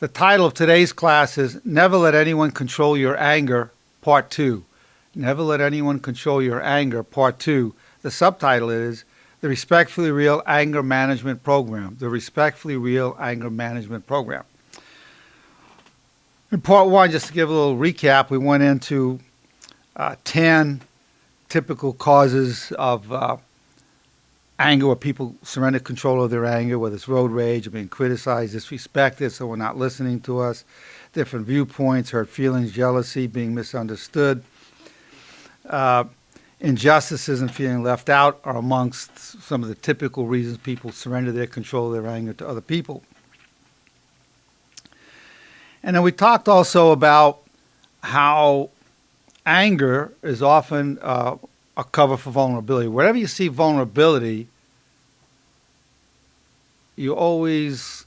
The title of today's class is Never Let Anyone Control Your Anger, Part 2. Never Let Anyone Control Your Anger, Part 2. The subtitle is The Respectfully Real Anger Management Program. The Respectfully Real Anger Management Program. In Part 1, just to give a little recap, we went into 10 typical causes of anger, where people surrender control of their anger, whether it's road rage or being criticized, disrespected, someone not listening to us, different viewpoints, hurt feelings, jealousy, being misunderstood, injustices and feeling left out are amongst some of the typical reasons people surrender their control of their anger to other people. And then we talked also about how anger is often a cover for vulnerability. Wherever you see vulnerability, you always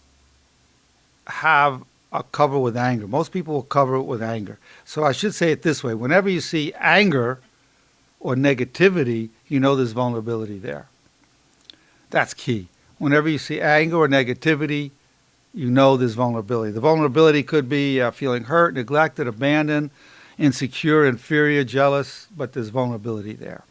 have a cover with anger. Most people will cover it with anger. So I should say it this way. Whenever you see anger or negativity, you know there's vulnerability there. That's key. Whenever you see anger or negativity, you know there's vulnerability. The vulnerability could be feeling hurt, neglected, abandoned, insecure, inferior, jealous, but there's vulnerability there.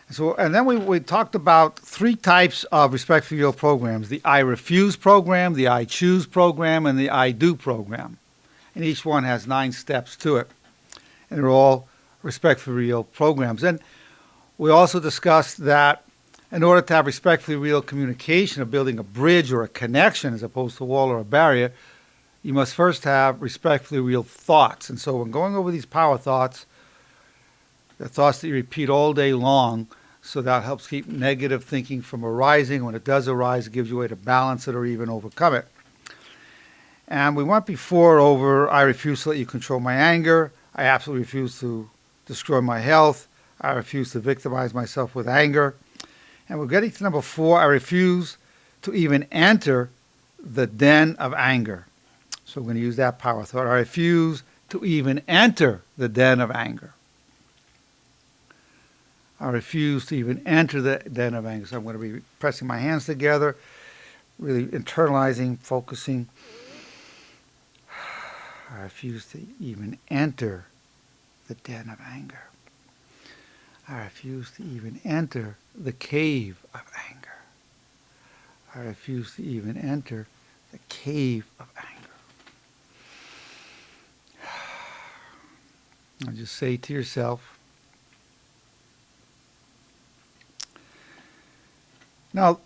So, and then we talked about 3 types of respectfully real programs: the I refuse program, the I choose program, and the I do program. And each one has 9 steps to it. And they're all respectfully real programs. And we also discussed that in order to have respectfully real communication, of building a bridge or a connection as opposed to a wall or a barrier, you must first have respectfully real thoughts. And so when going over these power thoughts, the thoughts that you repeat all day long, so that helps keep negative thinking from arising. When it does arise, it gives you a way to balance it or even overcome it. And we went before over I refuse to let you control my anger. I absolutely refuse to destroy my health. I refuse to victimize myself with anger. And we're getting to number 4, I refuse to even enter the den of anger. So we're going to use that power thought. I refuse to even enter the den of anger. I refuse to even enter the den of anger. So I'm going to be pressing my hands together, really internalizing, focusing. I refuse to even enter the den of anger. I refuse to even enter the cave of anger. I refuse to even enter the cave of anger. Now just say to yourself, now,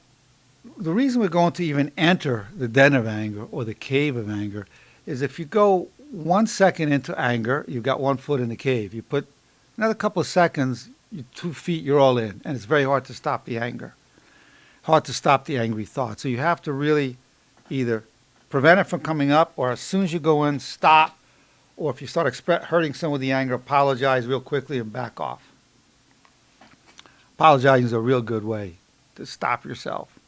the reason we're going to even enter the den of anger or the cave of anger is if you go 1 second into anger, you've got 1 foot in the cave. You put another couple of seconds, 2 feet, you're all in. And it's very hard to stop the anger, hard to stop the angry thoughts. So you have to really either prevent it from coming up, or as soon as you go in, stop. Or if you start hurting someone with the anger, apologize real quickly and back off. Apologizing is a real good way to stop yourself.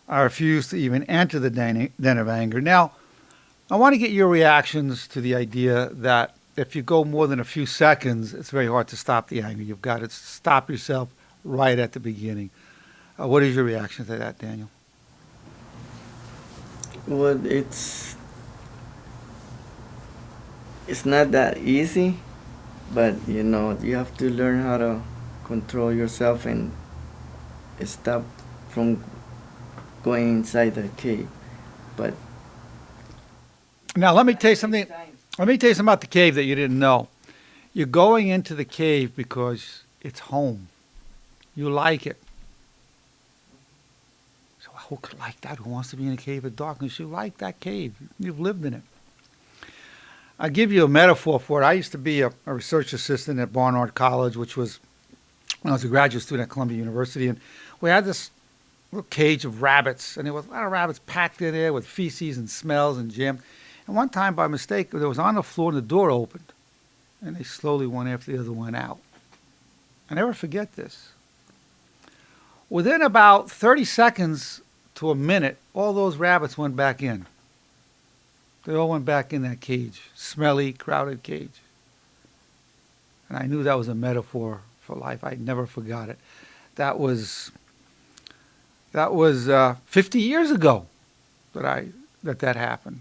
I refuse to even enter the den of anger. Now, I want to get your reactions to the idea that if you go more than a few seconds, it's very hard to stop the anger. You've got to stop yourself right at the beginning. What is your reaction to that, Daniel? Well, it's not that easy, but you have to learn how to control yourself and stop from going inside the cave. But now let me tell you something. Let me tell you something about the cave that you didn't know. You're going into the cave because it's home. You like it. So who could like that? Who wants to be in a cave of darkness? You like that cave. You've lived in it. I'll give you a metaphor for it. I used to be a research assistant at Barnard College, which was when I was a graduate student at Columbia University. And we had this little cage of rabbits. And there was a lot of rabbits packed in there with feces and smells and jam. And one time, by mistake, there was on the floor and the door opened. And they slowly, one after the other, went out. I never forget this. Within about 30 seconds to a minute, all those rabbits went back in. They all went back in that cage, smelly, crowded cage. And I knew that was a metaphor for life. I never forgot it. That was 50 years ago. that that happened.